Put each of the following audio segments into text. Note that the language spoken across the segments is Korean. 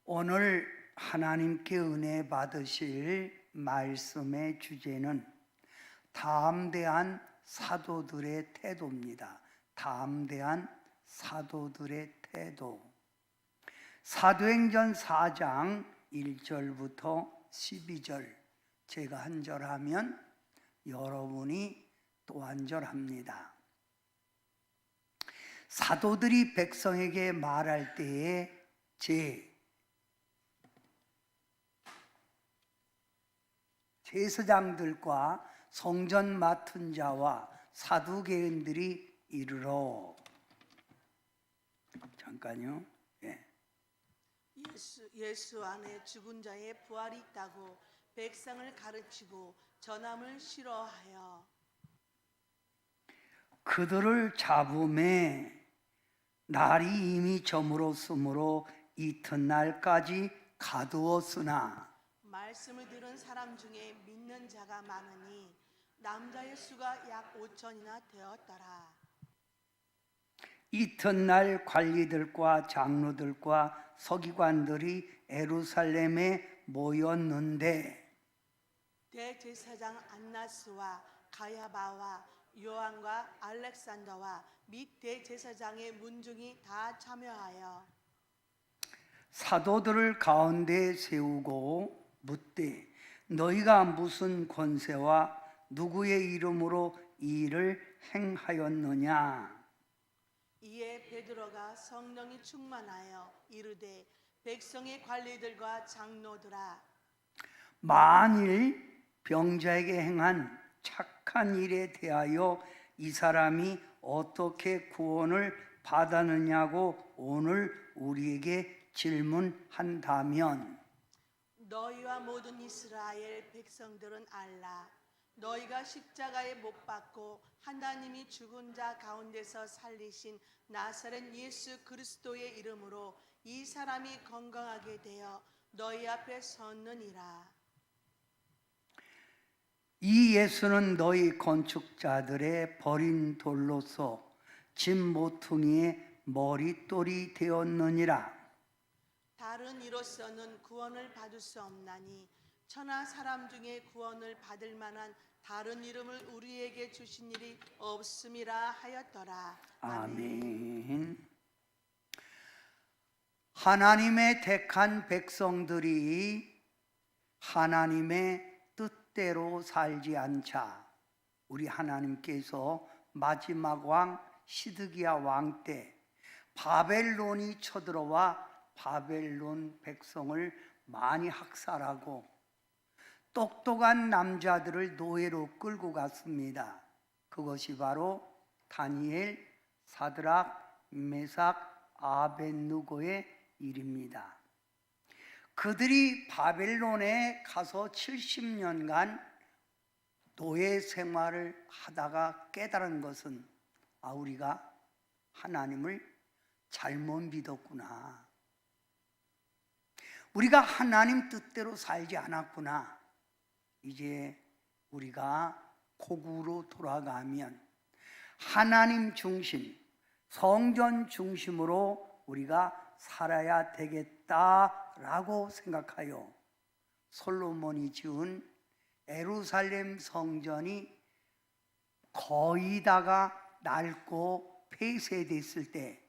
오늘 하나님께 은혜 받으실 말씀의 주제는 담대한 사도들의 태도입니다. 담대한 사도들의 태도. 사도행전 4장 1절부터 12절, 제가 한 절 하면 여러분이 또 한 절 합니다. 사도들이 백성에게 말할 때에 제사장들과 성전 맡은 자와 사두개인들이 이르러, 잠깐요. 예수 안에 죽은 자의 부활이 있다고 백성을 가르치고 전함을 싫어하여 그들을 잡음에 날이 이미 저물었으므로 이튿날까지 가두었으나 말씀을 들은 사람 중에 믿는 자가 많으니 남자의 수가 약 5천이나 되었더라. 이튿날 관리들과 장로들과 서기관들이 예루살렘에 모였는데 대제사장 안나스와 가야바와 요한과 알렉산더와 및 대제사장의 문중이 다 참여하여 사도들을 가운데 세우고 묻되 너희가 무슨 권세와 누구의 이름으로 이 일을 행하였느냐? 이에 베드로가 성령이 충만하여 이르되 백성의 관리들과 장로들아, 만일 병자에게 행한 착한 일에 대하여 이 사람이 어떻게 구원을 받았느냐고 오늘 우리에게 질문한다면 너희와 모든 이스라엘 백성들은 알라. 너희가 십자가에 못 박고 하나님이 죽은 자 가운데서 살리신 나사렛 예수 그리스도의 이름으로 이 사람이 건강하게 되어 너희 앞에 섰느니라. 이 예수는 너희 건축자들의 버린 돌로서 집 모퉁이의 머릿돌이 되었느니라. 다른 이로서는 구원을 받을 수 없나니 천하 사람 중에 구원을 받을 만한 다른 이름을 우리에게 주신 일이 없음이라 하였더라. 아멘. 하나님의 택한 백성들이 하나님의 뜻대로 살지 않자 우리 하나님께서 마지막 왕 시드기야 왕 때 바벨론이 쳐들어와 바벨론 백성을 많이 학살하고 똑똑한 남자들을 노예로 끌고 갔습니다. 그것이 바로 다니엘, 사드락, 메삭, 아벳느고의 일입니다. 그들이 바벨론에 가서 70년간 노예 생활을 하다가 깨달은 것은 우리가 하나님을 잘못 믿었구나. 우리가 하나님 뜻대로 살지 않았구나. 이제 우리가 고구로 돌아가면 하나님 중심, 성전 중심으로 우리가 살아야 되겠다라고 생각하여 솔로몬이 지은 예루살렘 성전이 거의 다가 낡고 폐쇄됐을 때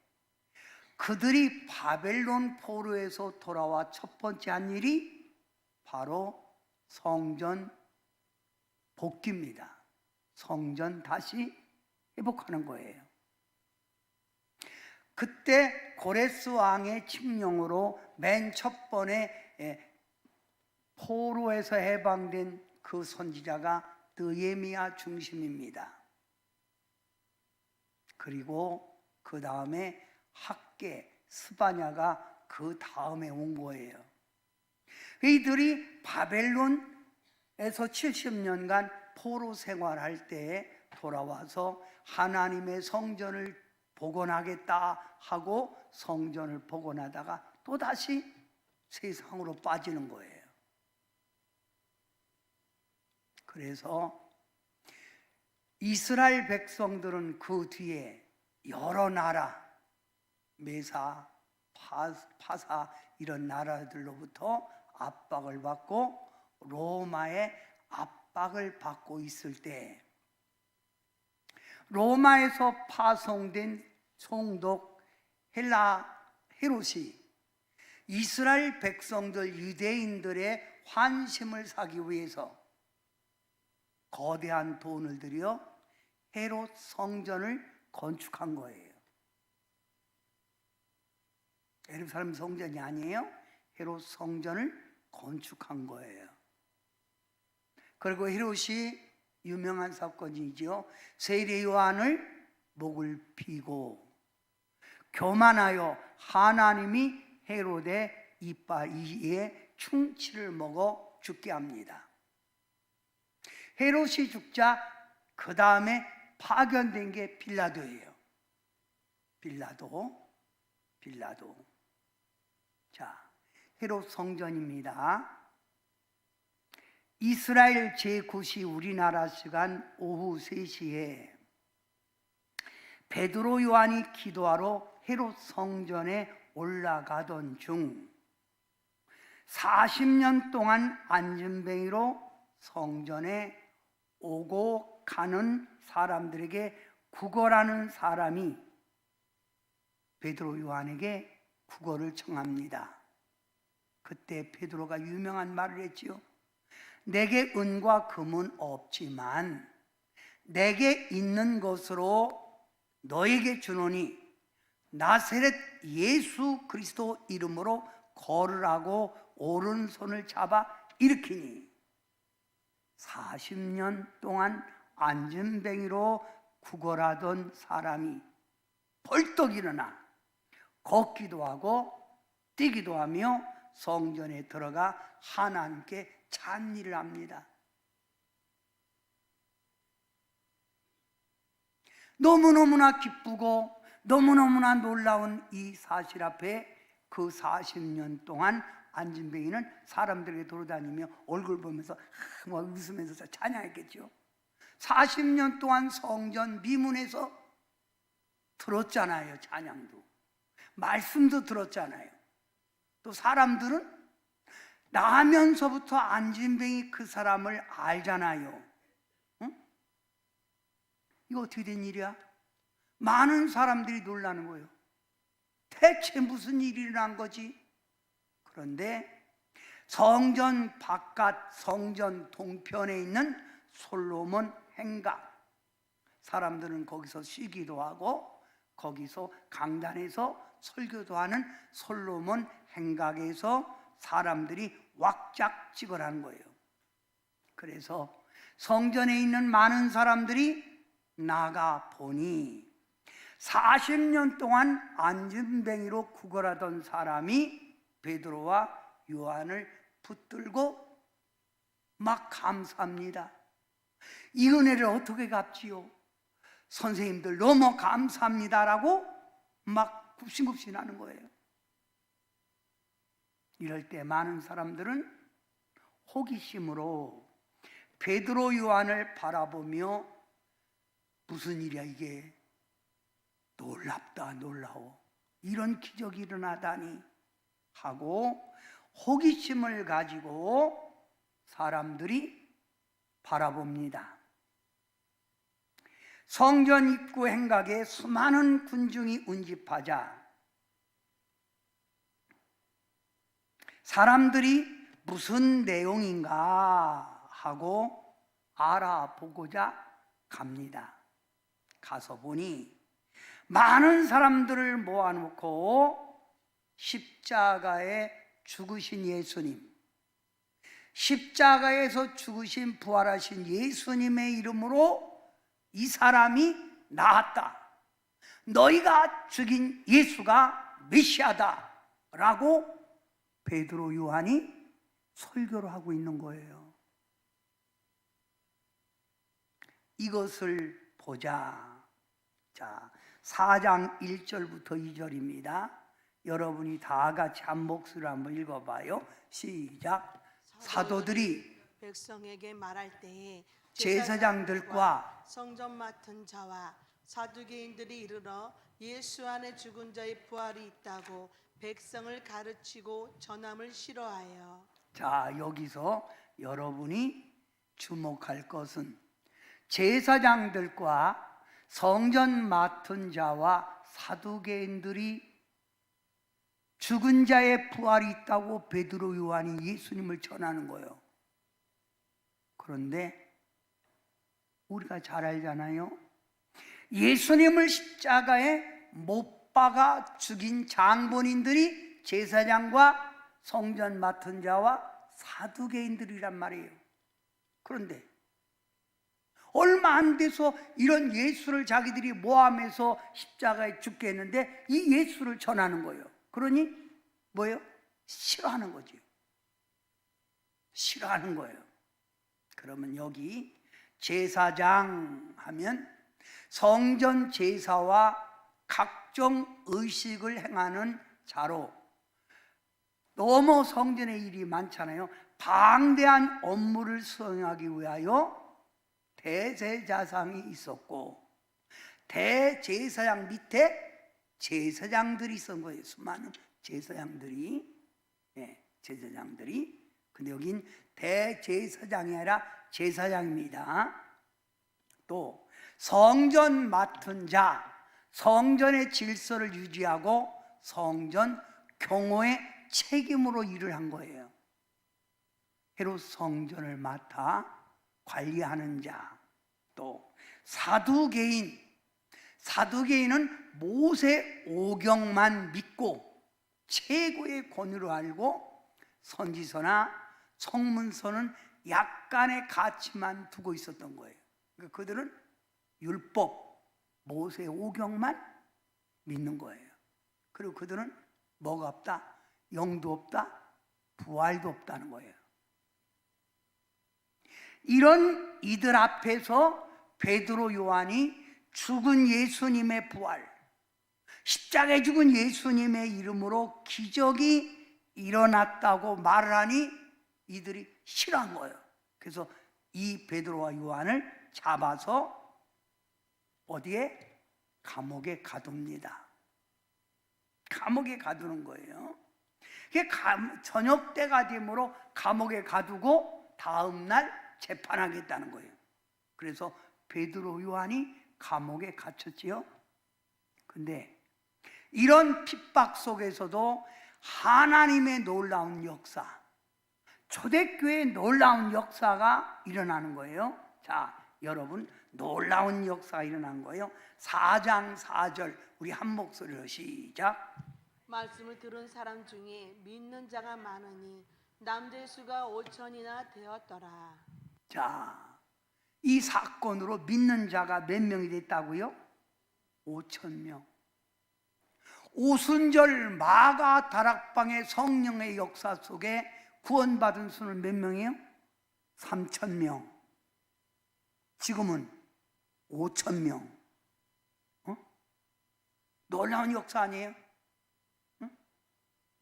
그들이 바벨론 포로에서 돌아와 첫 번째 한 일이 바로 성전 복귀입니다. 성전 다시 회복하는 거예요. 그때 고레스 왕의 칙령으로 맨 첫 번에 포로에서 해방된 그 선지자가 느헤미야 중심입니다. 그리고 그 다음에 학계, 스바냐가 그 다음에 온 거예요. 이들이 바벨론에서 70년간 포로 생활할 때 돌아와서 하나님의 성전을 복원하겠다 하고 성전을 복원하다가 또다시 세상으로 빠지는 거예요. 그래서 이스라엘 백성들은 그 뒤에 여러 나라, 메사, 파사 이런 나라들로부터 압박을 받고 로마의 압박을 받고 있을 때 로마에서 파송된 총독 헤롯이 이스라엘 백성들 유대인들의 환심을 사기 위해서 거대한 돈을 들여 헤롯 성전을 건축한 거예요. 예루살렘 성전이 아니에요. 헤롯 성전을 건축한 거예요. 그리고 헤롯이 유명한 사건이죠. 세례 요한을 목을 피고 교만하여 하나님이 헤롯의 이에 충치를 먹어 죽게 합니다. 헤롯이 죽자 그 다음에 파견된 게 빌라도예요. 빌라도. 자, 헤롯 성전입니다. 이스라엘 제9시 우리나라 시간 오후 3시에 베드로 요한이 기도하러 헤롯 성전에 올라가던 중 40년 동안 안진뱅이로 성전에 오고 가는 사람들에게 구걸하는 사람이 베드로 요한에게 구걸을 청합니다. 그때 베드로가 유명한 말을 했지요. 내게 은과 금은 없지만 내게 있는 것으로 너에게 주노니 나사렛 예수 그리스도 이름으로 걸으라고 오른손을 잡아 일으키니 40년 동안 안진뱅이로 구걸하던 사람이 벌떡 일어나 걷기도 하고 뛰기도 하며 성전에 들어가 하나님께 찬미를 합니다. 너무너무나 기쁘고 너무너무나 놀라운 이 사실 앞에 그 40년 동안 안진뱅이는 사람들에게 돌아다니며 얼굴 보면서 막 웃으면서 찬양했겠죠. 40년 동안 성전 미문에서 들었잖아요. 찬양도 말씀도 들었잖아요. 또 사람들은 나면서부터 안진뱅이 그 사람을 알잖아요. 응? 이거 어떻게 된 일이야? 많은 사람들이 놀라는 거예요. 대체 무슨 일이 일어난 거지? 그런데 성전 바깥 성전 동편에 있는 솔로몬 행각, 사람들은 거기서 쉬기도 하고 거기서 강단에서 설교도 하는 솔로몬 행각에서 사람들이 왁작지껄 하는 거예요. 그래서 성전에 있는 많은 사람들이 나가 보니 40년 동안 안진뱅이로 구걸하던 사람이 베드로와 요한을 붙들고 막 감사합니다. 이 은혜를 어떻게 갚지요? 선생님들 너무 감사합니다라고 막 굽신굽신하는 거예요. 이럴 때 많은 사람들은 호기심으로 베드로 요한을 바라보며 무슨 일이야 이게, 놀랍다 놀라워, 이런 기적이 일어나다니 하고 호기심을 가지고 사람들이 바라봅니다. 성전 입구 행각에 수많은 군중이 운집하자 사람들이 무슨 내용인가 하고 알아보고자 갑니다. 가서 보니 많은 사람들을 모아놓고 십자가에 죽으신 예수님, 십자가에서 죽으신 부활하신 예수님의 이름으로 이 사람이 나았다, 너희가 죽인 예수가 메시아다 라고 베드로 요한이 설교를 하고 있는 거예요. 이것을 보자. 자, 4장 1절부터 2절입니다. 여러분이 다 같이 한 목소리로 한번 읽어봐요. 시작. 사도들이 백성에게 말할 때에 제사장들과 성전 맡은 자와 사두개인들이 이르러 예수 안에 죽은 자의 부활이 있다고 백성을 가르치고 전함을 싫어하여. 자, 여기서 여러분이 주목할 것은 제사장들과 성전 맡은 자와 사두개인들이 죽은 자의 부활이 있다고 베드로 요한이 예수님을 전하는 거예요. 그런데 우리가 잘 알잖아요. 예수님을 십자가에 못 박아 죽인 장본인들이 제사장과 성전 맡은 자와 사두개인들이란 말이에요. 그런데 얼마 안 돼서 이런 예수를 자기들이 모함해서 십자가에 죽게 했는데 이 예수를 전하는 거예요. 그러니 뭐예요? 싫어하는 거죠. 싫어하는 거예요. 그러면 여기 제사장 하면 성전 제사와 각종 의식을 행하는 자로, 너무 성전의 일이 많잖아요. 방대한 업무를 수행하기 위하여 대제사장이 있었고, 대제사장 밑에 제사장들이 있었던 거예요. 수많은 제사장들이. 제사장들이. 근데 여긴 대제사장이 아니라 제사장입니다. 또 성전 맡은 자, 성전의 질서를 유지하고 성전 경호의 책임으로 일을 한 거예요. 해로 성전을 맡아 관리하는 자. 또 사두개인, 사두개인은 모세 오경만 믿고 최고의 권위로 알고 선지서나 성문서는 약간의 가치만 두고 있었던 거예요. 그러니까 그들은 율법, 모세 오경만 믿는 거예요. 그리고 그들은 뭐가 없다? 영도 없다, 부활도 없다는 거예요. 이런 이들 앞에서 베드로 요한이 죽은 예수님의 부활, 십자가에 죽은 예수님의 이름으로 기적이 일어났다고 말을 하니 이들이 싫어한 거예요. 그래서 이 베드로와 요한을 잡아서 어디에? 감옥에 가둡니다. 감옥에 가두는 거예요. 저녁 때가 되므로 감옥에 가두고 다음날 재판하겠다는 거예요. 그래서 베드로 요한이 감옥에 갇혔지요. 근데 이런 핍박 속에서도 하나님의 놀라운 역사, 초대교회의 놀라운 역사가 일어나는 거예요. 자, 여러분, 놀라운 역사가 일어난 거예요. 4장 4절 우리 한 목소리로 시작. 말씀을 들은 사람 중에 믿는 자가 많으니 남자의 수가 5천이나 되었더라. 자, 이 사건으로 믿는 자가 몇 명이 됐다고요? 5,000명. 오순절 마가 다락방의 성령의 역사 속에 구원받은 수는 몇 명이에요? 3,000명. 지금은 5,000명. 놀라운 역사 아니에요?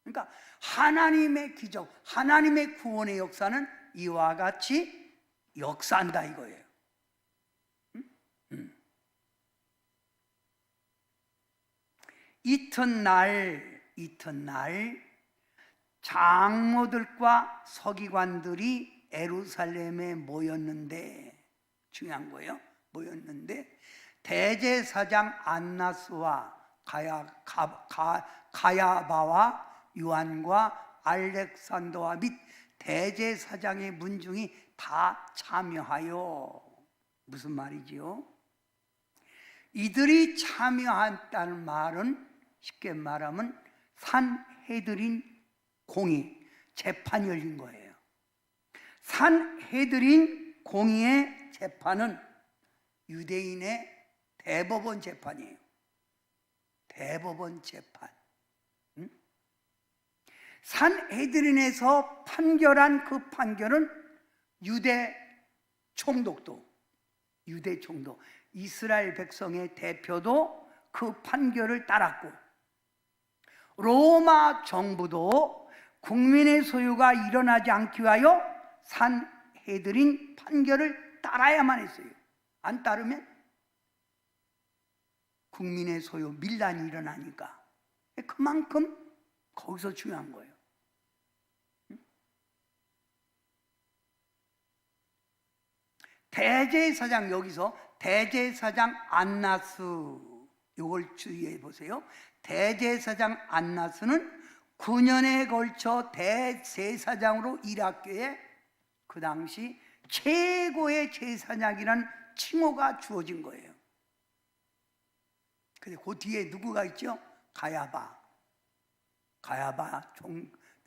그러니까 하나님의 기적, 하나님의 구원의 역사는 이와 같이 역사한다 이거예요. 이튿날 장로들과 서기관들이 예루살렘에 모였는데, 중요한 거예요. 모였는데 대제사장 안나스와 가야바와 요한과 알렉산더와 및 대제사장의 문중이 다 참여하여, 무슨 말이지요? 이들이 참여한다는 말은 쉽게 말하면 산헤드린 공의, 재판이 열린 거예요. 산헤드린 공의의 재판은 유대인의 대법원 재판이에요. 대법원 재판. 산헤드린에서 판결한 그 판결은 유대 총독도, 이스라엘 백성의 대표도 그 판결을 따랐고, 로마 정부도 국민의 소유가 일어나지 않기 위하여 산헤드린 판결을 따라야만 했어요. 안 따르면 국민의 소유 밀란이 일어나니까. 그만큼 거기서 중요한 거예요. 대제사장, 여기서 대제사장 안나스, 이걸 주의해 보세요. 대제사장 안나스는 9년에 걸쳐 대제사장으로 일학교에 그 당시 최고의 제사장이라는 칭호가 주어진 거예요. 근데 그 뒤에 누구가 있죠? 가야바,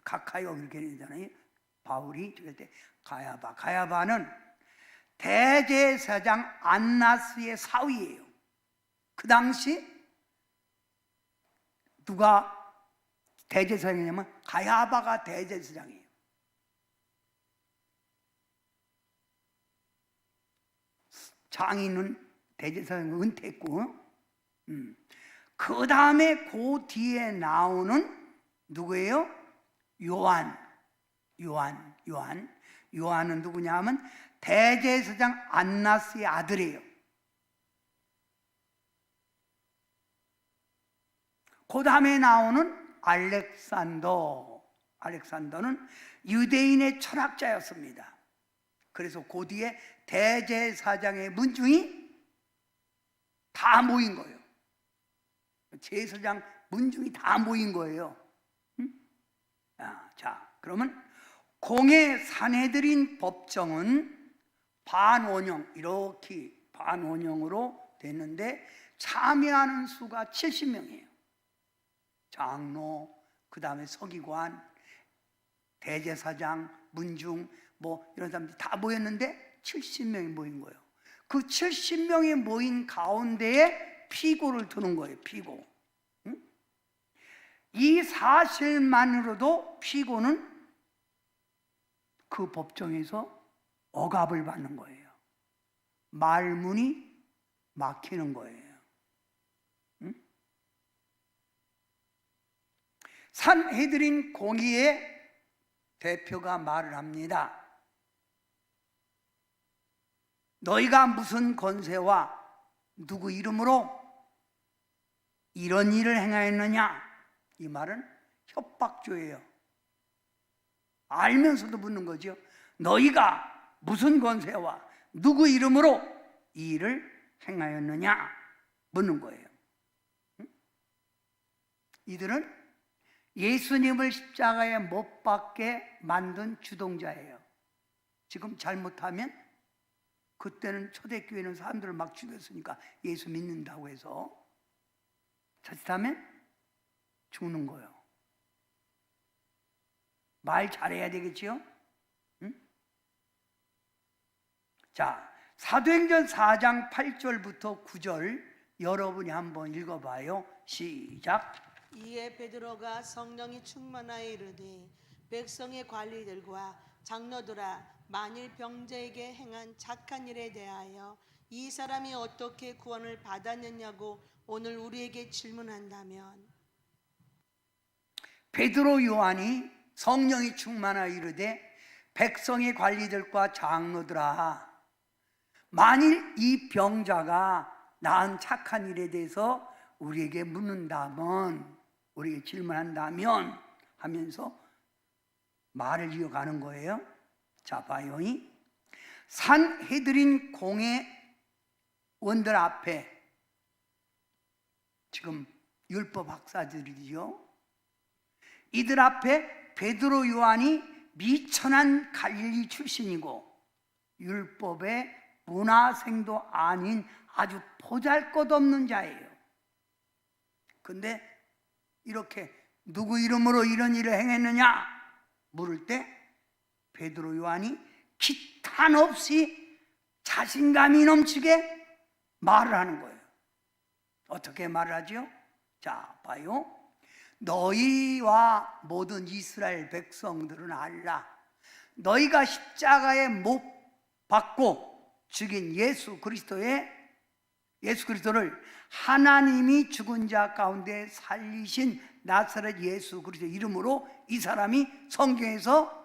가카요 이렇게 되잖아요. 바울이 죽을 때 가야바는 대제사장 안나스의 사위예요. 그 당시 누가 대제사장이냐면 가야바가 대제사장이에요. 장인은 대제사장을 은퇴했고, 그 다음에 그 뒤에 나오는 누구예요? 요한은 누구냐 하면 대제사장 안나스의 아들이에요. 그 다음에 나오는 알렉산더는 유대인의 철학자였습니다. 그래서 그 뒤에 대제사장의 문중이 다 모인 거예요. 제사장 문중이 다 모인 거예요. 자, 그러면 공의 산헤드린 법정은 반원형, 이렇게 반원형으로 됐는데 참여하는 수가 70명이에요. 장로, 그 다음에 서기관, 대제사장, 문중, 뭐 이런 사람들이 다 모였는데 70명이 모인 거예요. 그 70명이 모인 가운데에 피고를 두는 거예요. 피고. 이 사실만으로도 피고는 그 법정에서 억압을 받는 거예요. 말문이 막히는 거예요. 산헤드린 공의의 대표가 말을 합니다. 너희가 무슨 권세와 누구 이름으로 이런 일을 행하였느냐? 이 말은 협박조예요. 알면서도 묻는 거죠. 너희가 무슨 권세와 누구 이름으로 이 일을 행하였느냐? 묻는 거예요. 이들은 예수님을 십자가에 못 박게 만든 주동자예요. 지금 잘못하면, 그때는 초대교회는 사람들을 막 죽였으니까 예수 믿는다고 해서 자칫하면 죽는 거예요. 말 잘해야 되겠지요? 자, 사도행전 4장 8절부터 9절 여러분이 한번 읽어봐요. 시작. 이에 베드로가 성령이 충만하여 이르되 백성의 관리들과 장로들아, 만일 병자에게 행한 착한 일에 대하여 이 사람이 어떻게 구원을 받았느냐고 오늘 우리에게 질문한다면, 베드로 요한이 성령이 충만하여 이르되 백성의 관리들과 장로들아, 만일 이 병자가 나은 착한 일에 대해서 우리에게 묻는다면, 우리에게 질문한다면 하면서 말을 이어가는 거예요. 자, 봐요. 산헤드린 공의 원들 앞에, 지금 율법 학사들이죠. 이들 앞에 베드로 요한이 미천한 갈릴리 출신이고 율법의 문화생도 아닌 아주 보잘것없는 자예요. 근데 이렇게 누구 이름으로 이런 일을 행했느냐 물을 때 베드로 요한이 기탄 없이 자신감이 넘치게 말을 하는 거예요. 어떻게 말을 하죠? 자, 봐요. 너희와 모든 이스라엘 백성들은 알라. 너희가 십자가에 못 박고 죽인 예수 그리스도를 하나님이 죽은 자 가운데 살리신 나사렛 예수 그리스도 이름으로 이 사람이 성경에서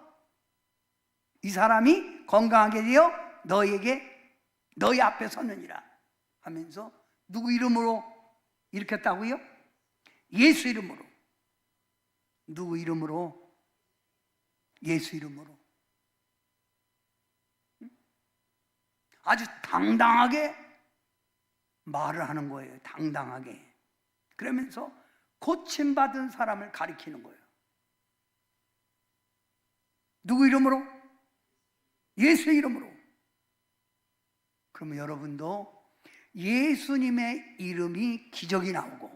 이 사람이 건강하게 되어 너희 앞에 섰느니라 하면서 누구 이름으로 일으켰다고요? 예수 이름으로. 누구 이름으로? 예수 이름으로. 아주 당당하게 말을 하는 거예요. 당당하게. 그러면서 고침받은 사람을 가리키는 거예요. 누구 이름으로? 예수 이름으로. 그러면 여러분도 예수님의 이름이 기적이 나오고,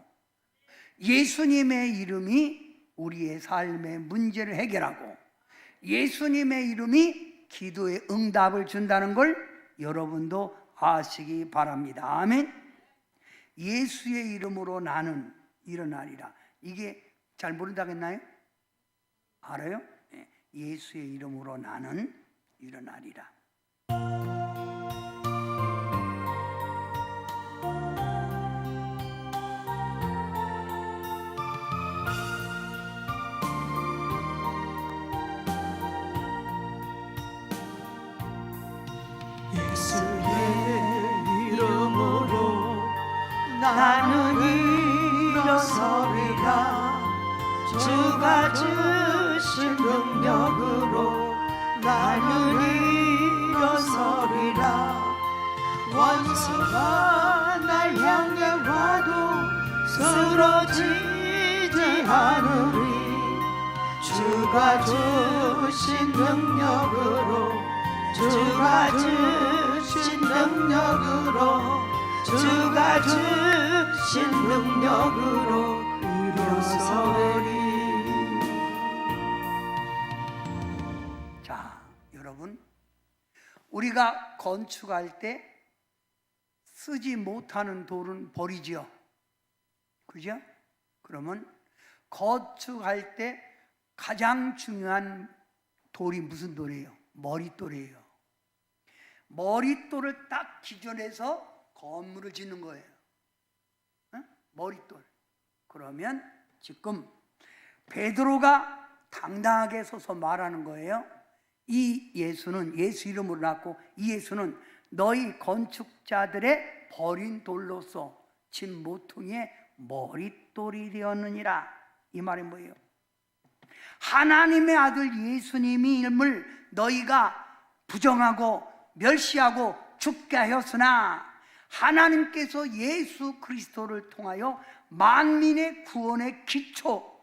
예수님의 이름이 우리의 삶의 문제를 해결하고, 예수님의 이름이 기도의 응답을 준다는 걸 여러분도 아시기 바랍니다. 아멘. 예수의 이름으로 나는 일어나리라. 이게 잘 모른다고 했나요? 알아요? 예수의 이름으로 나는 일어나리라. 예수의 이름으로 나는 일어서리라. 주가 주신 능력으로 나는 일어서리라. 원수가 날 향해 와도 쓰러지지 않으리. 주가 주신 능력으로, 주가 주신 능력으로, 주가 주신 능력으로 일어서리. 자, 여러분, 우리가 건축할 때 쓰지 못하는 돌은 버리지요. 그죠? 그러면 건축할 때 가장 중요한 돌이 무슨 돌이에요? 머릿돌이에요. 머릿돌을 딱 기준해서 건물을 짓는 거예요. 머릿돌. 그러면 지금 베드로가 당당하게 서서 말하는 거예요. 이 예수는, 예수 이름으로 낳고, 이 예수는 너희 건축자들의 버린 돌로서 집 모퉁이의 머릿돌이 되었느니라. 이 말이 뭐예요? 하나님의 아들 예수님임을 너희가 부정하고 멸시하고 죽게 하였으나, 하나님께서 예수 그리스도를 통하여 만민의 구원의 기초,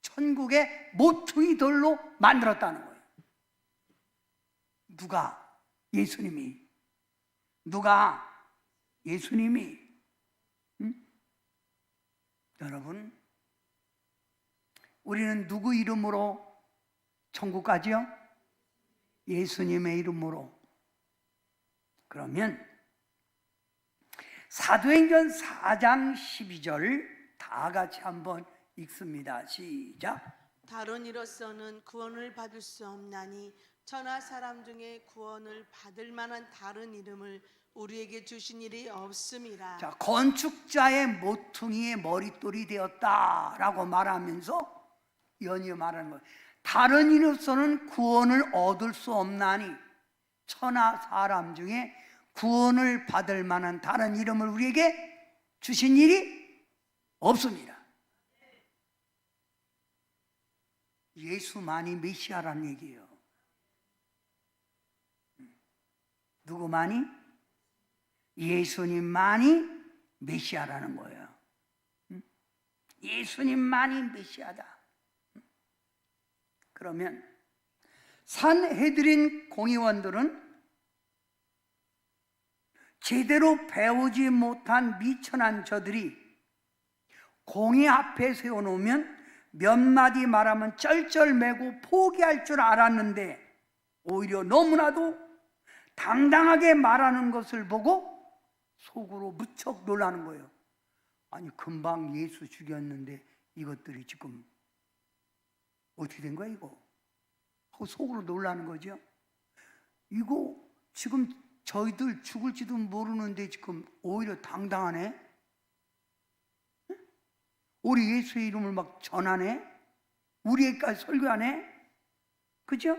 천국의 모퉁이 돌로 만들었다는 거예요. 누가? 예수님이. 누가? 예수님이. 여러분, 우리는 누구 이름으로 천국 가지요? 예수님의 이름으로. 그러면 사도행전 4장 12절 다 같이 한번 읽습니다. 시작. 다른 이로서는 구원을 받을 수 없나니 천하 사람 중에 구원을 받을 만한 다른 이름을 우리에게 주신 일이 없음이라. 자, 건축자의 모퉁이의 머릿돌이 되었다라고 말하면서 연이어 말하는 거예요. 다른 이로서는 구원을 얻을 수 없나니 천하 사람 중에 구원을 받을 만한 다른 이름을 우리에게 주신 일이 없습니다. 예수만이 메시아라는 얘기예요. 누구만이? 예수님만이 메시아라는 거예요. 예수님만이 메시아다. 그러면 산헤드린 공의원들은 제대로 배우지 못한 미천한 저들이 공의 앞에 세워놓으면 몇 마디 말하면 쩔쩔매고 포기할 줄 알았는데, 오히려 너무나도 당당하게 말하는 것을 보고 속으로 무척 놀라는 거예요. 아니, 금방 예수 죽였는데 이것들이 지금 어떻게 된 거야 이거? 하고 속으로 놀라는 거죠. 이거 지금 저희들 죽을지도 모르는데 지금 오히려 당당하네. 우리 예수의 이름을 막 전하네. 우리에게까지 설교하네. 그죠?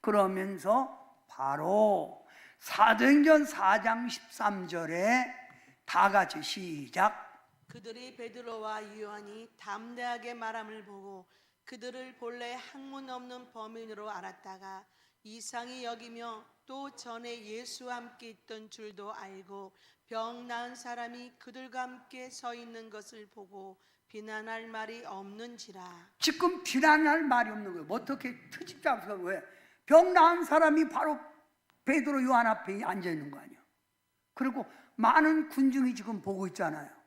그러면서 바로 사도행전 4장 13절에 다 같이 시작. 그들이 베드로와 요한이 담대하게 말함을 보고 그들을 본래 학문 없는 범인으로 알았다가 이상히 여기며 또 전에 예수와 함께 있던 줄도 알고 병 나은 사람이 그들과 함께 서 있는 것을 보고 비난할 말이 없는지라. 지금 비난할 말이 없는 거예요. 뭐 어떻게 트집 잡아서 왜? 병 나은 사람이 바로 베드로 요한 앞에 앉아 있는 거 아니야. 그리고 많은 군중이 지금 보고 있잖아요.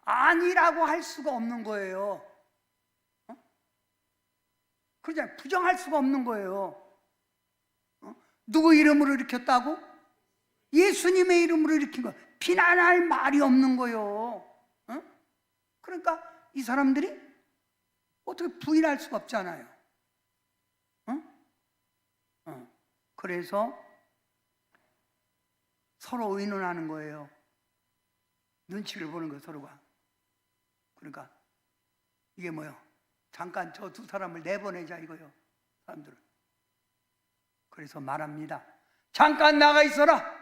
아니라고 할 수가 없는 거예요. 그러잖아요. 부정할 수가 없는 거예요. 누구 이름으로 일으켰다고? 예수님의 이름으로 일으킨 거. 비난할 말이 없는 거예요. 그러니까 이 사람들이 어떻게 부인할 수가 없잖아요. 그래서 서로 의논하는 거예요. 눈치를 보는 거예요, 서로가. 그러니까 이게 뭐예요? 잠깐 저 두 사람을 내보내자 이거요, 사람들은. 그래서 말합니다. 잠깐 나가 있어라.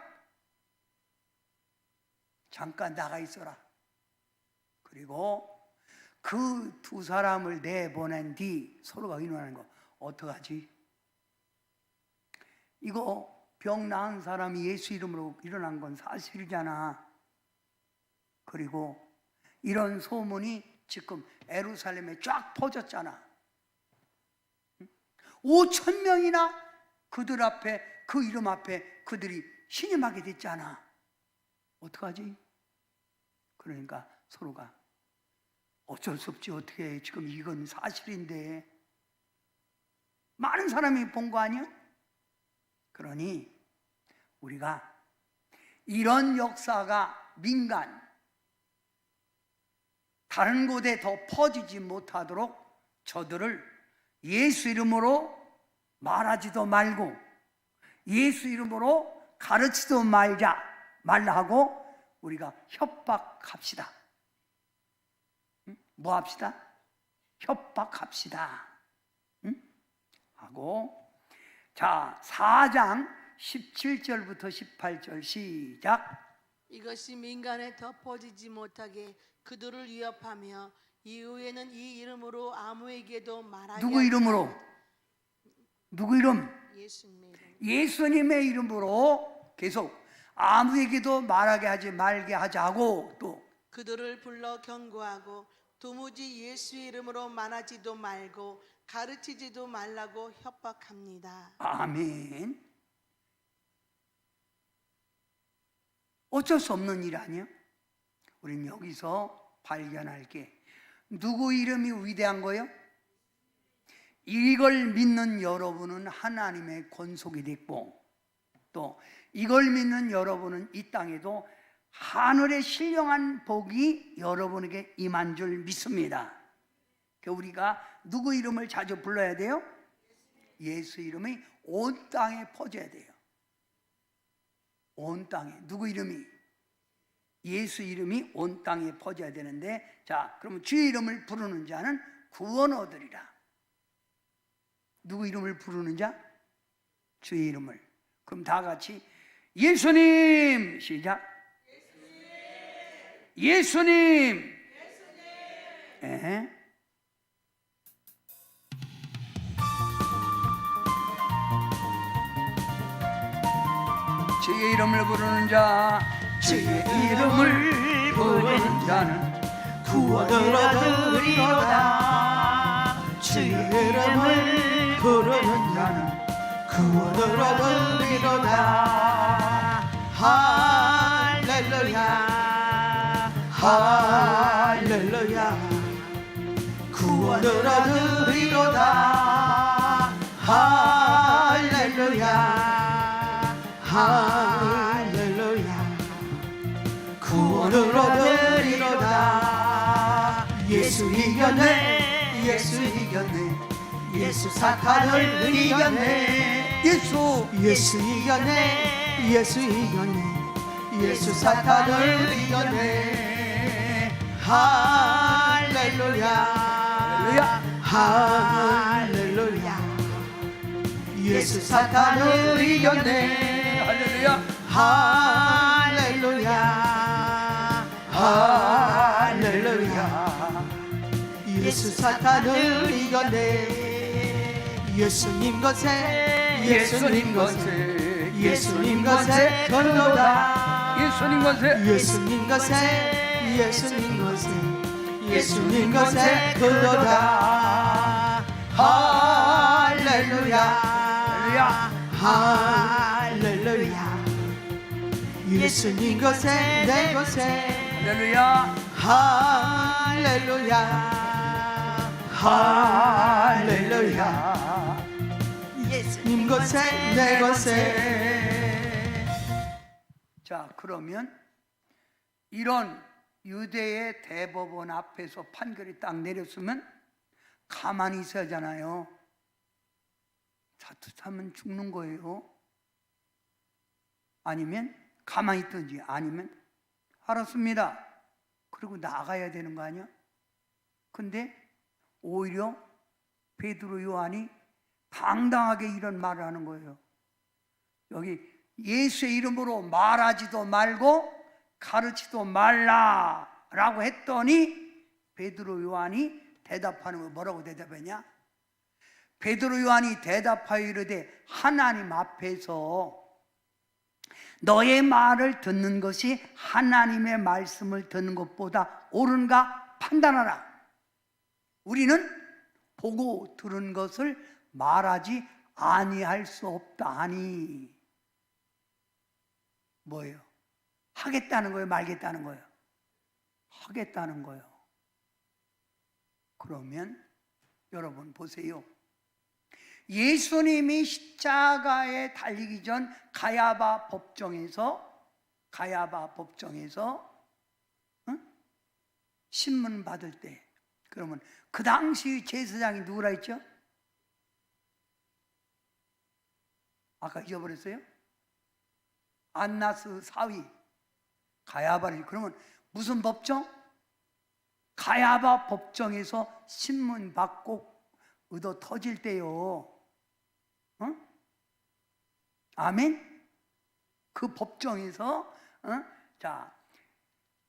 잠깐 나가 있어라. 그리고 그 두 사람을 내보낸 뒤 서로가 의논하는 거. 어떡하지? 이거 병 나은 사람이 예수 이름으로 일어난 건 사실이잖아. 그리고 이런 소문이 지금 예루살렘에 쫙 퍼졌잖아. 5,000명이나 그들 앞에, 그 이름 앞에 그들이 신임하게 됐잖아. 어떡하지? 그러니까 서로가 어쩔 수 없지. 어떻게 해. 지금 이건 사실인데 많은 사람이 본 거 아니야? 그러니 우리가 이런 역사가 민간 다른 곳에 더 퍼지지 못하도록 저들을 예수 이름으로 말하지도 말고 예수 이름으로 가르치도 말라 하고 우리가 협박합시다. 뭐 합시다? 협박합시다. 하고 자, 4장 17절부터 18절 시작. 이것이 민간에 더 퍼지지 못하게 그들을 위협하며 이후에는 이 이름으로 아무에게도 말하지 누구 이름으로? 누구 이름? 예수님의 이름. 예수님의 이름으로 계속 아무에게도 말하게 말게 하자고 또 그들을 불러 경고하고 도무지 예수 이름으로 말하지도 말고 가르치지도 말라고 협박합니다. 아멘. 어쩔 수 없는 일 아니야? 우린 여기서 발견할 게 누구 이름이 위대한 거예요? 이걸 믿는 여러분은 하나님의 권속이 됐고 또 이걸 믿는 여러분은 이 땅에도 하늘의 신령한 복이 여러분에게 임한 줄 믿습니다. 우리가 누구 이름을 자주 불러야 돼요? 예수 이름이 온 땅에 퍼져야 돼요. 온 땅에. 누구 이름이? 예수 이름이 온 땅에 퍼져야 되는데, 자, 그러면 주의 이름을 부르는 자는 구원 얻으리라. 누구 이름을 부르는 자? 주의 이름을. 그럼 다 같이 예수님 시작. 예수님. 예. 주의 이름을 부르는 자, 주의 이름을 부르는 자는 구원을 얻으리로다. 주의 이름을 부르는 자는 구원을 얻으리로다. 할렐루야 할렐루야 구원을 얻으리로다. 할렐루야 할렐루야 구원을 얻으리로다. 예수 이겼네 예수 이겼네 예수 사탄을 이겼네. 예수 이겼네 예수 이겼네 예수 사탄을 이겼네. 할렐루야 할렐루야 예수 사탄을 이겼네. 할렐루야. 할렐루야 할렐루야 예수 사탄을 이겨내 예수님 것에 예수님 것에 예수님 것에 걸로다 예수님 것에 예수님 것에 예수님 것에 예수님 것에 걸로다 할렐루야 할렐루야 예수님 것에 내 것에 할렐루야 할렐루야 할렐루야 예수님 것에 내 것에. 자, 그러면 이런 유대의 대법원 앞에서 판결이 딱 내렸으면 가만히 있어야 하잖아요. 자칫하면 죽는 거예요. 아니면 가만히 있든지, 아니면 알았습니다, 그리고 나가야 되는 거 아니야? 근데 오히려 베드로 요한이 당당하게 이런 말을 하는 거예요. 여기 예수의 이름으로 말하지도 말고 가르치도 말라라고 했더니 베드로 요한이 대답하는 거 뭐라고 대답했냐? 베드로 요한이 대답하여 이르되 하나님 앞에서 너의 말을 듣는 것이 하나님의 말씀을 듣는 것보다 옳은가 판단하라. 우리는 보고 들은 것을 말하지 아니할 수 없다 하니. 뭐예요? 하겠다는 거예요? 말겠다는 거예요? 하겠다는 거예요. 그러면 여러분 보세요. 예수님이 십자가에 달리기 전 가야바 법정에서 신문 받을 때, 그러면 그 당시 제사장이 누구라 했죠? 아까 잊어버렸어요? 안나스 사위 가야바를. 그러면 무슨 법정? 가야바 법정에서 신문 받고 얻어 터질 때요. 아멘? 그 법정에서 자,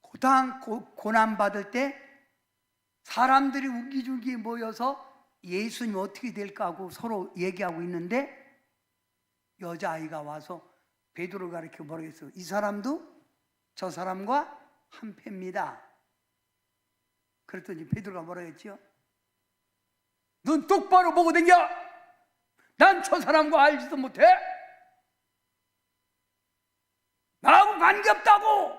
고난 받을 때 사람들이 우기주기 모여서 예수님 어떻게 될까 하고 서로 얘기하고 있는데 여자아이가 와서 베드로가 이렇게 뭐라겠어요? 이 사람도 저 사람과 한패입니다. 그랬더니 베드로가 뭐라 했죠? 눈 똑바로 보고 댕겨! 난 저 사람과 알지도 못해! 나하고 관계없다고!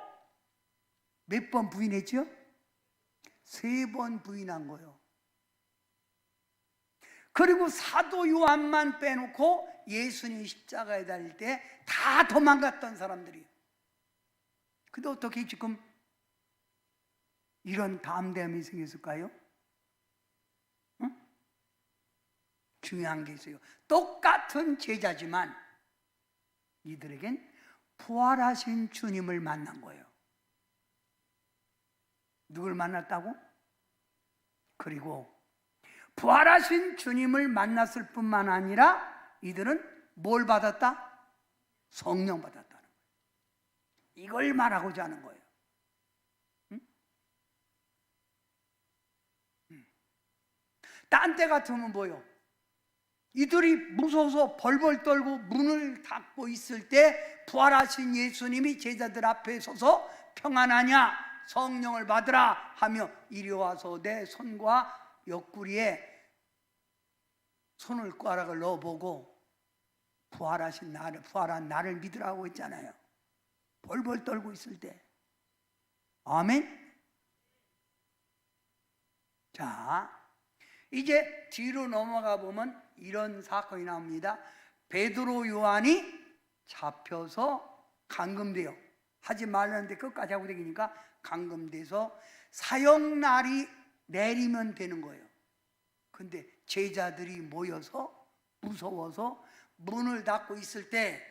몇 번 부인했죠? 3번 부인한 거예요. 그리고 사도 요한만 빼놓고 예수님 십자가에 달릴 때 다 도망갔던 사람들이에요. 근데 어떻게 지금 이런 담대함이 생겼을까요? 중요한 게 있어요. 똑같은 제자지만 이들에겐 부활하신 주님을 만난 거예요. 누굴 만났다고? 그리고 부활하신 주님을 만났을 뿐만 아니라 이들은 뭘 받았다? 성령 받았다는 거예요. 이걸 말하고자 하는 거예요. 딴 때 같으면 뭐요? 이들이 무서워서 벌벌 떨고 문을 닫고 있을 때 부활하신 예수님이 제자들 앞에 서서 평안하냐? 성령을 받으라 하며 이리 와서 내 손과 옆구리에 손을 꽈락을 넣어보고 부활한 나를 믿으라고 했잖아요. 벌벌 떨고 있을 때. 아멘? 자, 이제 뒤로 넘어가 보면 이런 사건이 나옵니다. 베드로 요한이 잡혀서 감금돼요. 하지 말라는데 끝까지 하고 다니니까 감금돼서 사형날이 내리면 되는 거예요. 근데 제자들이 모여서 무서워서 문을 닫고 있을 때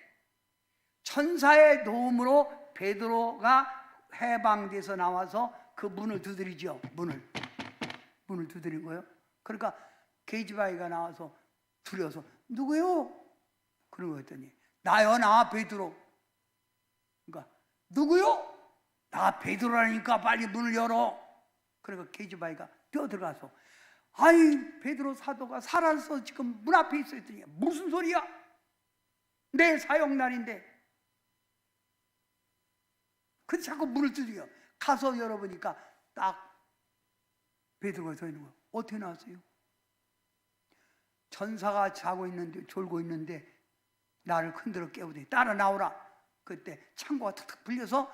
천사의 도움으로 베드로가 해방돼서 나와서 그 문을 두드리죠. 문을 두드린 거예요. 그러니까 계집아이가 나와서 두려워서 누구요? 그러고 했더니 나요, 나 베드로. 그러니까 누구요? 나 베드로라니까 빨리 문을 열어. 그러니까 계집아이가 뛰어들어가서 아이, 베드로 사도가 살아서 지금 문 앞에 있어 있더니 무슨 소리야? 내 사형날인데. 그 자꾸 문을 두드려. 가서 열어보니까 딱 베드로가 서 있는 거야. 어떻게 나왔어요? 전사가 자고 있는데, 졸고 있는데 나를 흔들어 깨우더니 따라 나오라. 그때 창고가 탁탁 풀려서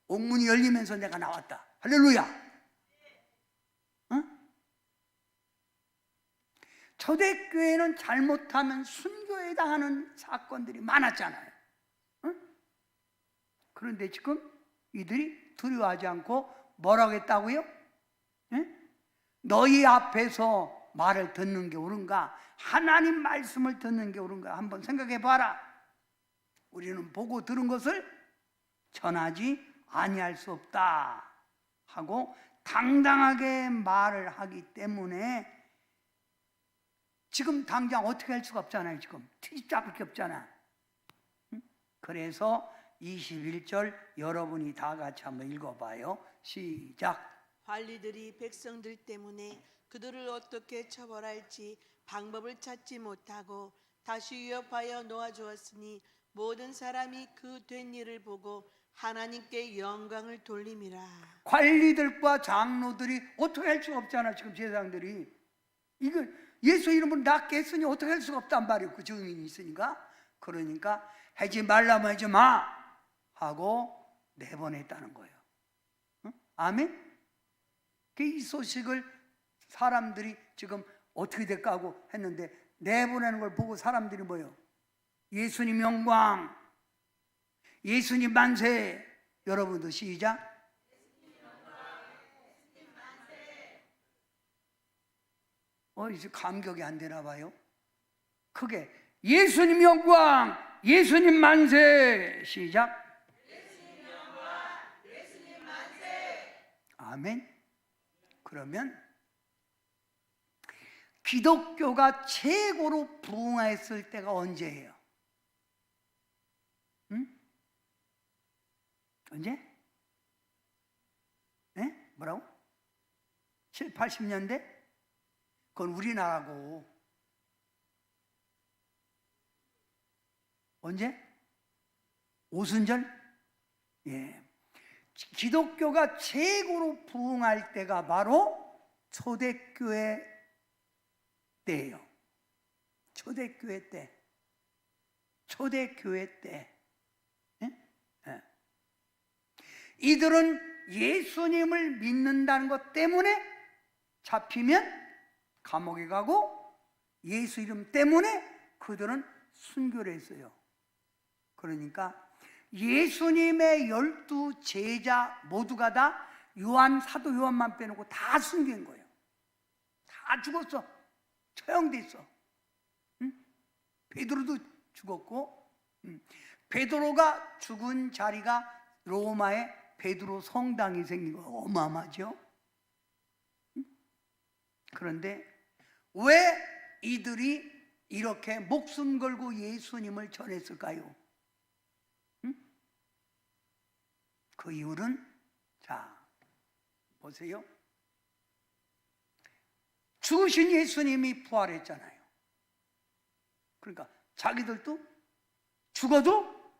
옥문이 열리면서 내가 나왔다. 할렐루야. 응? 초대교회는 잘못하면 순교에 당하는 사건들이 많았잖아요. 응? 그런데 지금 이들이 두려워하지 않고 뭐라고 했다고요? 응? 너희 앞에서 말을 듣는 게 옳은가? 하나님 말씀을 듣는 게 옳은가? 한번 생각해 봐라. 우리는 보고 들은 것을 전하지 아니할 수 없다 하고 당당하게 말을 하기 때문에 지금 당장 어떻게 할 수가 없잖아요. 지금 트집 잡을 게 없잖아. 그래서 21절 여러분이 다 같이 한번 읽어봐요. 시작. 관리들이 백성들 때문에 그들을 어떻게 처벌할지 방법을 찾지 못하고 다시 위협하여 놓아주었으니 모든 사람이 그 된 일을 보고 하나님께 영광을 돌림이라. 관리들과 장로들이 어떻게 할 수가 없잖아. 지금 제사장들이 이거 예수 이름으로 낫게 했으니 어떻게 할 수가 없단 말이에요. 그 증인이 있으니까. 그러니까 하지 말라면 하지 마 하고 내보냈다는 거예요. 응? 아멘? 이 소식을 사람들이 지금 어떻게 될까 하고 했는데 내보내는 걸 보고 사람들이 뭐예요? 예수님 영광, 예수님 만세. 여러분도 시작. 이제 감격이 안 되나 봐요. 크게 예수님 영광, 예수님 만세. 시작. 예수님 영광, 예수님 만세. 아멘. 그러면 기독교가 최고로 부흥했을 때가 언제예요? 응? 언제? 네? 뭐라고? 7, 80년대? 그건 우리나라고. 언제? 오순절? 예. 기독교가 최고로 부흥할 때가 바로 초대교회 때예요. 초대교회 때. 초대교회 때. 예? 예. 이들은 예수님을 믿는다는 것 때문에 잡히면 감옥에 가고 예수 이름 때문에 그들은 순교를 했어요. 그러니까 예수님의 12 제자 모두가 다 사도 요한만 빼놓고 다 순교한 거예요. 다 죽었어. 처형돼 있어. 응? 베드로도 죽었고, 베드로가 죽은 자리가 로마에 베드로 성당이 생긴 거 어마어마하죠. 그런데 왜 이들이 이렇게 목숨 걸고 예수님을 전했을까요? 그 이유는 자 보세요. 죽으신 예수님이 부활했잖아요. 그러니까 자기들도 죽어도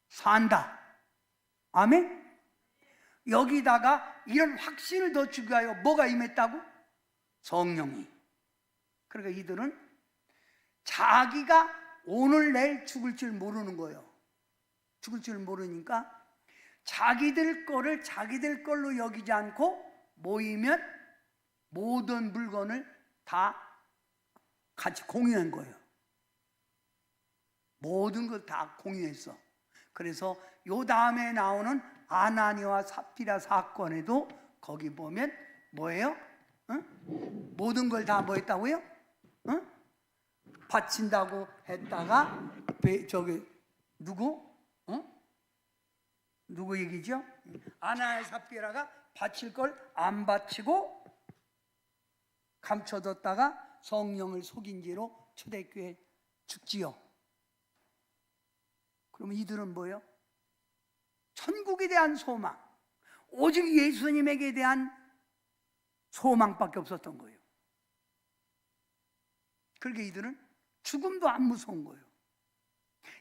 산다. 아멘? 여기다가 이런 확신을 더 주기 위하여 뭐가 임했다고? 성령이. 그러니까 이들은 자기가 오늘 내일 죽을 줄 모르는 거예요. 죽을 줄 모르니까 자기들 거를 자기들 걸로 여기지 않고 모이면 모든 물건을 다 같이 공유한 거예요. 모든 걸 다 공유했어. 그래서 요 다음에 나오는 아나니와 삽비라 사건에도 거기 보면 뭐예요? 응? 모든 걸 다 뭐 했다고요? 응? 바친다고 했다가 저기 누구? 응? 누구 얘기죠? 아나니아 삽비라가 바칠 걸 안 바치고 감춰뒀다가 성령을 속인 죄로 초대교회 죽지요. 그러면 이들은 뭐예요? 천국에 대한 소망, 오직 예수님에게 대한 소망밖에 없었던 거예요. 그러니까 이들은 죽음도 안 무서운 거예요.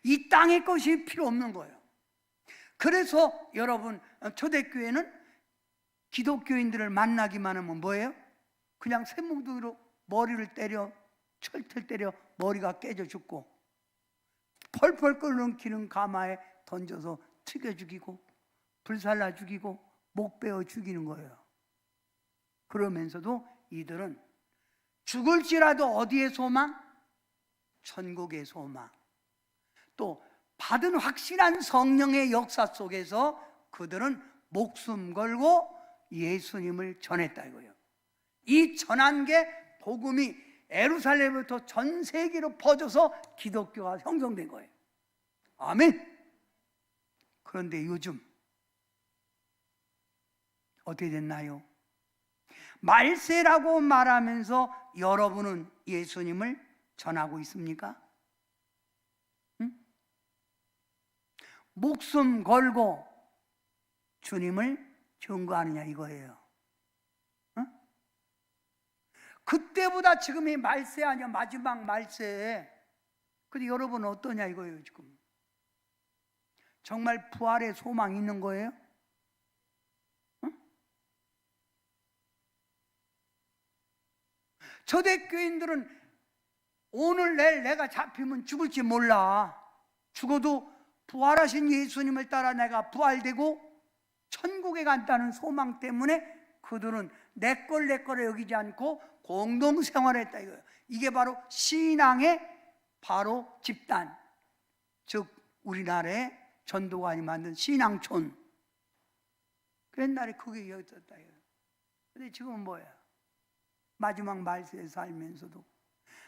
이 땅의 것이 필요 없는 거예요. 그래서 여러분, 초대교회는 기독교인들을 만나기만 하면 뭐예요? 그냥 쇠뭉둥이로 머리를 때려, 철퇴 때려 머리가 깨져 죽고, 펄펄 끓는 기름 가마에 던져서 튀겨 죽이고, 불살라 죽이고, 목 베어 죽이는 거예요. 그러면서도 이들은 죽을지라도 어디에 소망? 천국의 소망. 또 받은 확실한 성령의 역사 속에서 그들은 목숨 걸고 예수님을 전했다 이거예요. 이 전한 게 복음이 예루살렘부터 전 세계로 퍼져서 기독교가 형성된 거예요. 아멘. 그런데 요즘 어떻게 됐나요? 말세라고 말하면서 여러분은 예수님을 전하고 있습니까? 응? 목숨 걸고 주님을 증거하느냐 이거예요. 응? 그때보다 지금이 말세 아니야, 마지막 말세. 근데 여러분은 어떠냐 이거예요. 지금 정말 부활의 소망이 있는 거예요? 초대교인들은 오늘 내일 내가 잡히면 죽을지 몰라. 죽어도 부활하신 예수님을 따라 내가 부활되고 천국에 간다는 소망 때문에 그들은 내 거를 여기지 않고 공동생활했다 이거예요. 이게 바로 신앙의 바로 집단, 즉 우리나라의 전도관이 만든 신앙촌. 그 옛날에 그게 있었다 이거예요. 근데 지금은 뭐야? 마지막 말세에 살면서도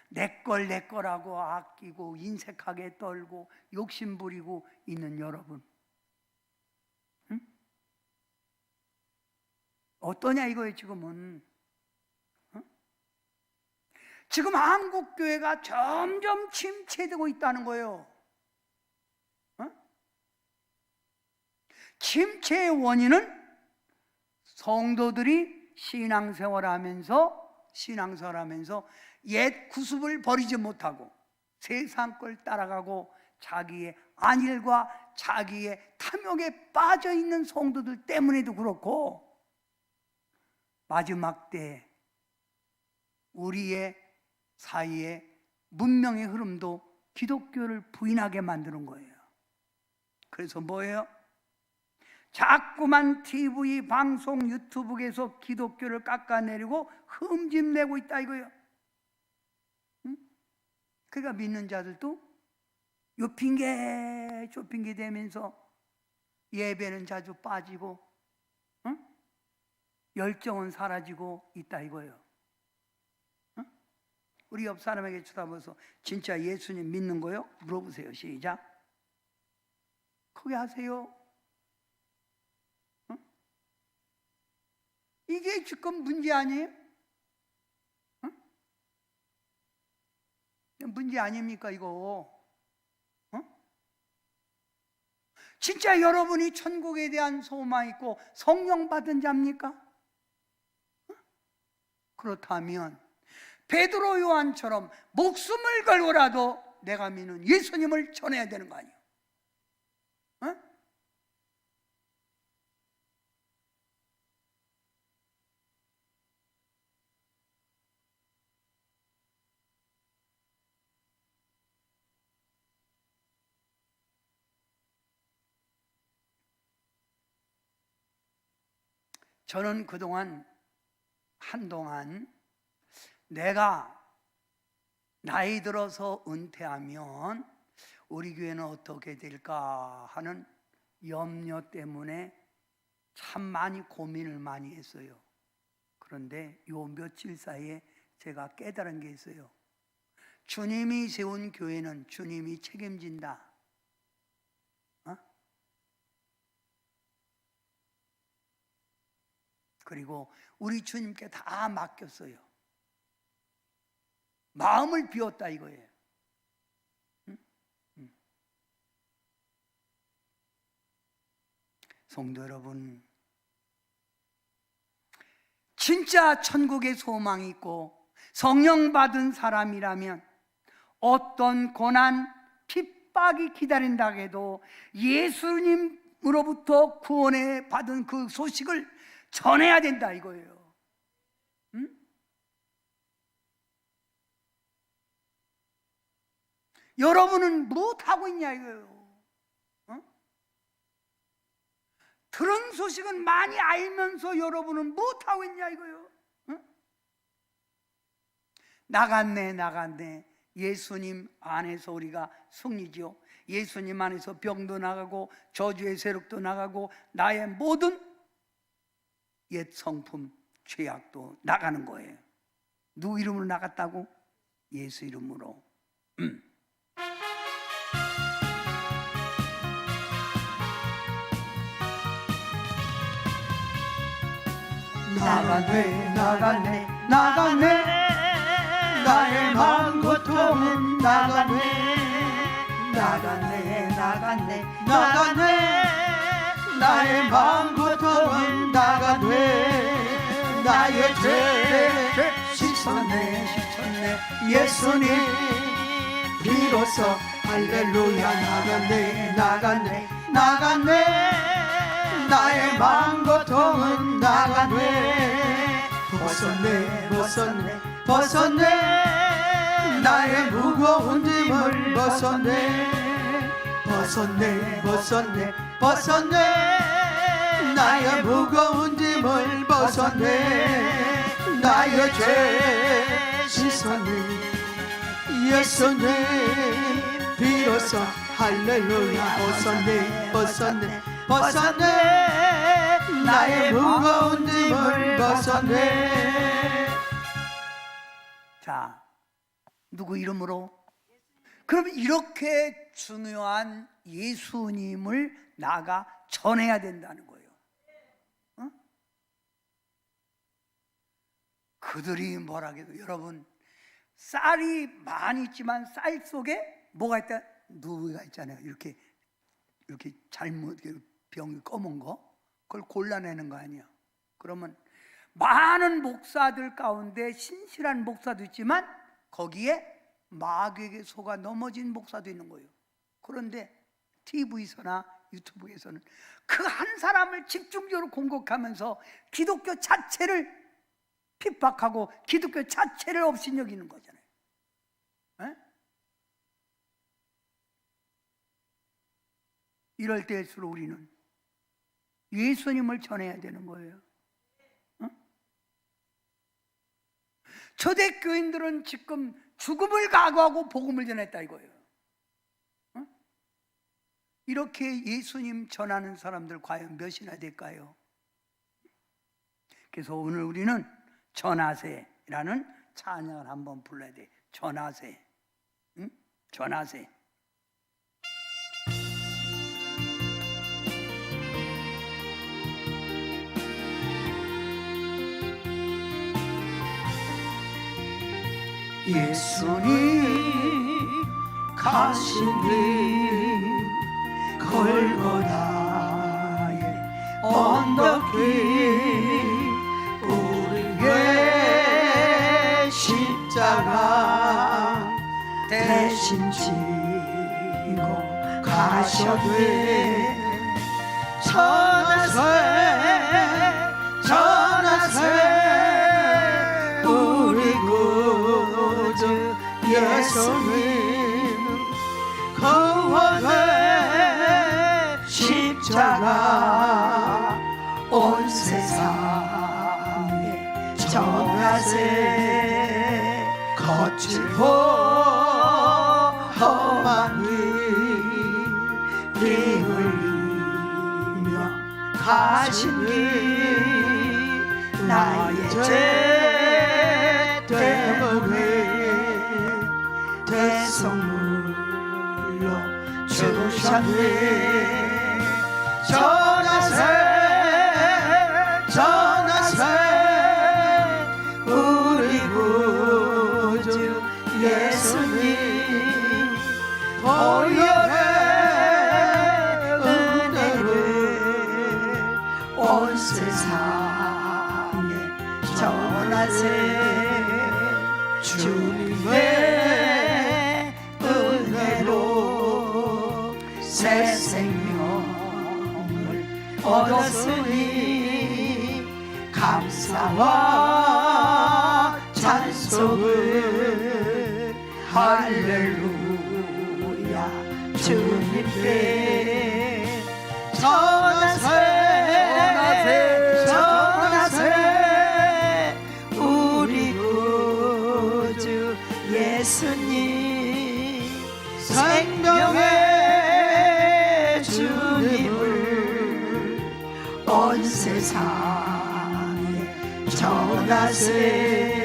내 거라고 아끼고 인색하게 떨고 욕심 부리고 있는 여러분, 응? 어떠냐 이거예요. 지금은 지금 한국교회가 점점 침체되고 있다는 거예요. 침체의 원인은 성도들이 신앙생활하면서 옛 구습을 버리지 못하고 세상 걸 따라가고 자기의 안일과 자기의 탐욕에 빠져 있는 성도들 때문에도 그렇고, 마지막 때 우리의 사이에 문명의 흐름도 기독교를 부인하게 만드는 거예요. 그래서 뭐예요? 자꾸만 TV, 방송, 유튜브에서 기독교를 깎아내리고 흠집내고 있다 이거예요. 응? 그러니까 믿는 자들도 요 핑계 저 핑계 대면서 예배는 자주 빠지고, 응? 열정은 사라지고 있다 이거예요. 응? 우리 옆 사람에게 쳐다보면서 진짜 예수님 믿는 거요? 물어보세요. 시작. 크게 하세요. 이게 지금 문제 아니에요? 응? 문제 아닙니까 이거? 응? 진짜 여러분이 천국에 대한 소망이 있고 성령 받은 자입니까? 응? 그렇다면 베드로 요한처럼 목숨을 걸고라도 내가 믿는 예수님을 전해야 되는 거 아니에요? 응? 저는 한동안 내가 나이 들어서 은퇴하면 우리 교회는 어떻게 될까 하는 염려 때문에 참 많이 고민을 많이 했어요. 그런데 요 며칠 사이에 제가 깨달은 게 있어요. 주님이 세운 교회는 주님이 책임진다. 그리고 우리 주님께 다 맡겼어요. 마음을 비웠다 이거예요. 성도 여러분, 진짜 천국의 소망이 있고 성령 받은 사람이라면 어떤 고난, 핍박이 기다린다 해도 예수님으로부터 구원에 받은 그 소식을 전해야 된다 이거예요. 응? 여러분은 무엇하고 있냐 이거예요. 어? 들은 소식은 많이 알면서 여러분은 무엇하고 있냐 이거예요. 어? 나갔네. 예수님 안에서 우리가 승리죠. 예수님 안에서 병도 나가고 저주의 세력도 나가고 나의 모든 옛 성품, 죄악도 나가는 거예요. 누구 이름으로 나갔다고? 예수 이름으로. 나가네 나의 마음 고통은 나가네 나의 마음 고통은 나가네 나의 죄 씻었네 예수님 비로소 할렐루야 나가네 나의 마음 고통은 나가네 벗었네 나의 무거운 짐을 벗었네 나의 무거운 짐을 벗었네 나의 죄 씻었네 예수님 비로소 할렐루야 벗었네 나의 무거운 짐을 벗었네. 자, 누구 이름으로? 그럼 이렇게 중요한 예수님을 나가 전해야 된다는 거예요. 어? 그들이 뭐라 해도 여러분 쌀이 많이 있지만 쌀 속에 뭐가 있다? 누가 있잖아요. 이렇게 잘못 병이 검은 거 그걸 골라내는 거 아니야. 그러면 많은 목사들 가운데 신실한 목사도 있지만 거기에 마귀에게 속아 넘어진 목사도 있는 거예요. 그런데 TV에서나 유튜브에서는 그 한 사람을 집중적으로 공격하면서 기독교 자체를 핍박하고 기독교 자체를 업신여기는 거잖아요. 에? 이럴 때일수록 우리는 예수님을 전해야 되는 거예요. 초대교인들은 지금 죽음을 각오하고 복음을 전했다 이거예요. 이렇게 예수님 전하는 사람들 과연 몇이나 될까요? 그래서 오늘 우리는 전하세라는 찬양을 한번 불러야 돼. 전하세. 응? 전하세. 예수님 가신 길 골고다의 언덕 길 우리의 십자가 대신 지고 가셔되 전하세 우리 구주 예수님 거원의 십자가 온 세상에 전하세 거칠고 험한 길 흘리며 가신 길 나의 죄 때문에 대성물로 주셨네 전하세 우리 구주 예수님 보혈의 은혜를 온 세상에 전하세 주님의 은혜로 새 생명을 얻었으니 감사와 찬송을 할렐루야 주님께 전하세 우리 구주 예수님 생명의 주님을 온 세상에 전하세.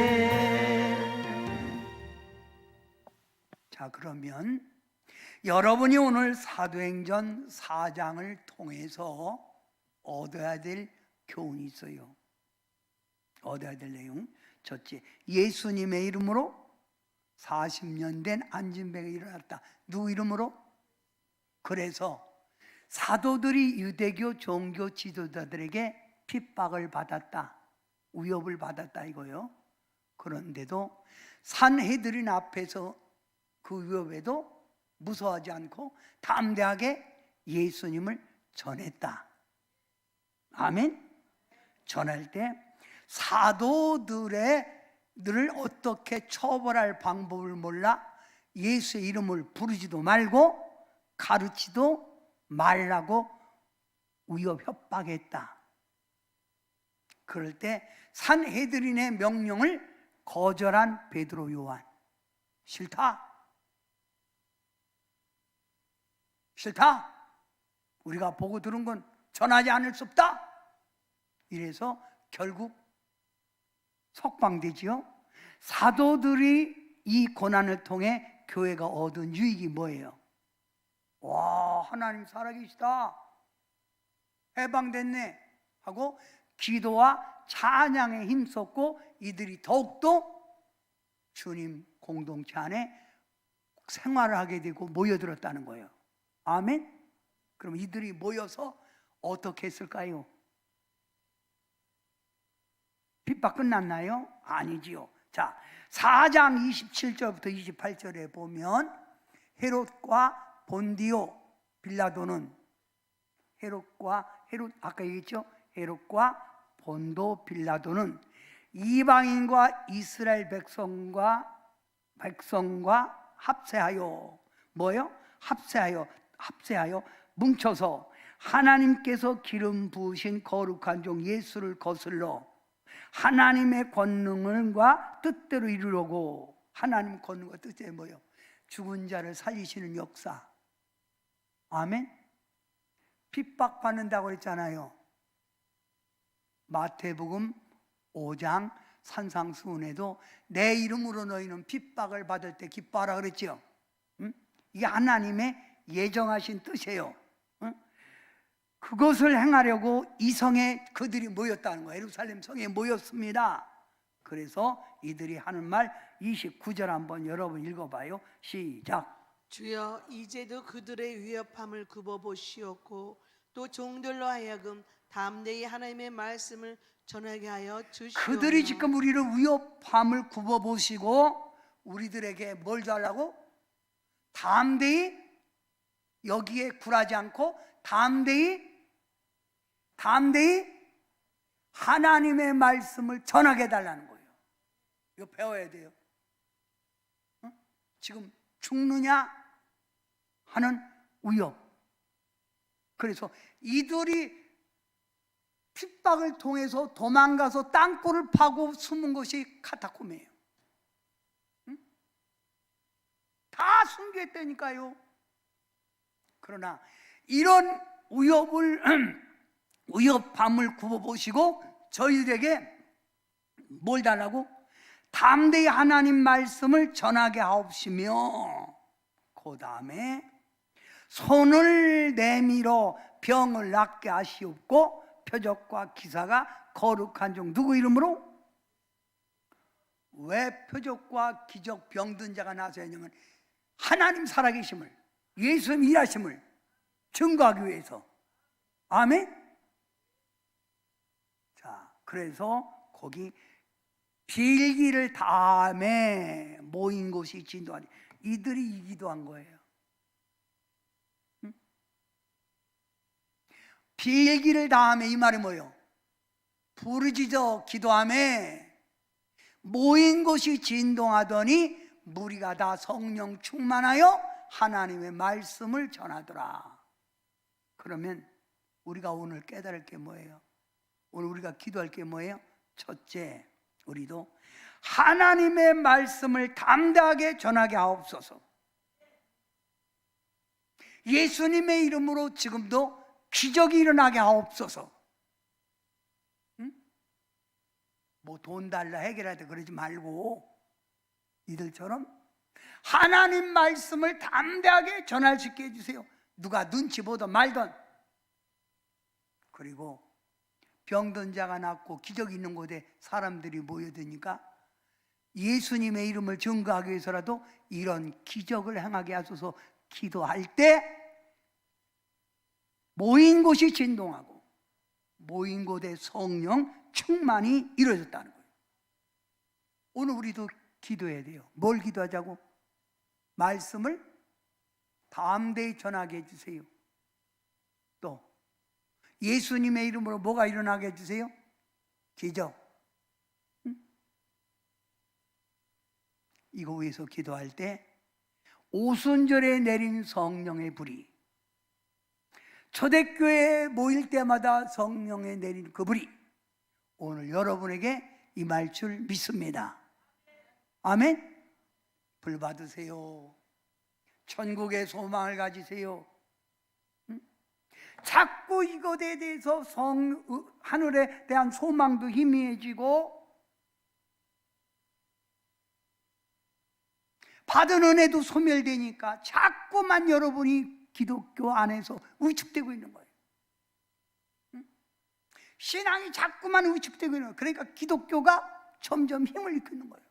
자, 그러면 여러분이 오늘 사도행전 4장을 통해서 얻어야 될 교훈이 있어요. 얻어야 될 내용. 첫째, 예수님의 이름으로 40년 된 안진뱅이 일어났다. 누구 이름으로? 그래서 사도들이 유대교 종교 지도자들에게 핍박을 받았다, 위협을 받았다 이거요. 그런데도 산헤드린 앞에서 그 위협에도 무서워하지 않고 담대하게 예수님을 전했다. 아멘. 전할 때 사도들을 어떻게 처벌할 방법을 몰라 예수의 이름을 부르지도 말고 가르치도 말라고 위협 협박했다. 그럴 때 산헤드린의 명령을 거절한 베드로 요한, 싫다. 우리가 보고 들은 건 전하지 않을 수 없다. 이래서 결국 석방되지요. 사도들이 이 고난을 통해 교회가 얻은 유익이 뭐예요? 와, 하나님 살아계시다, 해방됐네 하고 기도와 찬양에 힘썼고 이들이 더욱더 주님 공동체 안에 생활을 하게 되고 모여들었다는 거예요. 아멘. 그럼 이들이 모여서 어떻게 했을까요? 핍박 끝났나요? 아니지요. 자, 4장 27절부터 28절에 보면 헤롯과 본디오 빌라도는 아까 얘기했죠? 헤롯과 본도 빌라도는 이방인과 이스라엘 백성과 합세하여 뭐요? 합세하여 뭉쳐서 하나님께서 기름 부으신 거룩한 종 예수를 거슬러 하나님의 권능과 뜻대로 이루려고. 하나님 권능과 뜻대로 뭐요? 죽은 자를 살리시는 역사. 아멘. 핍박받는다고 그랬잖아요. 마태복음 5장 산상수훈에도 내 이름으로 너희는 핍박을 받을 때 기뻐하라 그랬죠. 이게 하나님의 예정하신 뜻이에요. 그것을 행하려고 이 성에 그들이 모였다는 거예요. 예루살렘 성에 모였습니다. 그래서 이들이 하는 말 29절 한번 여러분 읽어봐요. 시작. 주여, 이제도 그들의 위협함을 굽어보시옵고 또 종들로 하여금 담대히 하나님의 말씀을 전하게 하여 주시옵소서. 그들이 지금 우리를 위협함을 굽어보시고 우리들에게 뭘 달라고? 담대히, 여기에 굴하지 않고 담대히 하나님의 말씀을 전하게 해달라는 거예요. 이거 배워야 돼요. 지금 죽느냐 하는 위협. 그래서 이들이 핍박을 통해서 도망가서 땅굴을 파고 숨은 것이 카타콤이에요. 다 숨겼다니까요. 그러나 이런 위협함을 굽어보시고 저희들에게 뭘 달라고? 담대히 하나님 말씀을 전하게 하옵시며 그 다음에 손을 내밀어 병을 낫게 하시옵고 표적과 기사가 거룩한 종 누구 이름으로? 왜 표적과 기적 병든 자가 나서야 하냐면 하나님 살아계심을, 예수님 일하심을 증거하기 위해서. 아멘. 자, 그래서 거기 빌기를 다음에 모인 곳이 진동하니 이들이 기도한 거예요. 빌기를 다음에 이 말이 뭐예요? 부르짖어 기도하며 모인 곳이 진동하더니 무리가 다 성령 충만하여 하나님의 말씀을 전하더라. 그러면 우리가 오늘 깨달을 게 뭐예요? 오늘 우리가 기도할 게 뭐예요? 첫째, 우리도 하나님의 말씀을 담대하게 전하게 하옵소서. 예수님의 이름으로 지금도 기적이 일어나게 하옵소서. 뭐 돈 달라 해결하다 그러지 말고 이들처럼 하나님 말씀을 담대하게 전할 수 있게 해주세요. 누가 눈치 보든 말든. 그리고 병든 자가 낫고 기적이 있는 곳에 사람들이 모여드니까 예수님의 이름을 증거하기 위해서라도 이런 기적을 행하게 하소서. 기도할 때 모인 곳이 진동하고 모인 곳에 성령 충만이 이루어졌다는 거예요. 오늘 우리도 기도해야 돼요. 뭘 기도하자고? 말씀을 담대히 전하게 해주세요. 또 예수님의 이름으로 뭐가 일어나게 해주세요? 기적. 이거 위해서 기도할 때 오순절에 내린 성령의 불이, 초대교회에 모일 때마다 성령에 내린 그 불이 오늘 여러분에게 임할 줄 믿습니다. 아멘. 불 받으세요. 천국의 소망을 가지세요. 자꾸 이것에 대해서 하늘에 대한 소망도 희미해지고 받은 은혜도 소멸되니까 자꾸만 여러분이 기독교 안에서 위축되고 있는 거예요. 신앙이 자꾸만 위축되고 있는 거예요. 그러니까 기독교가 점점 힘을 잃고 있는 거예요.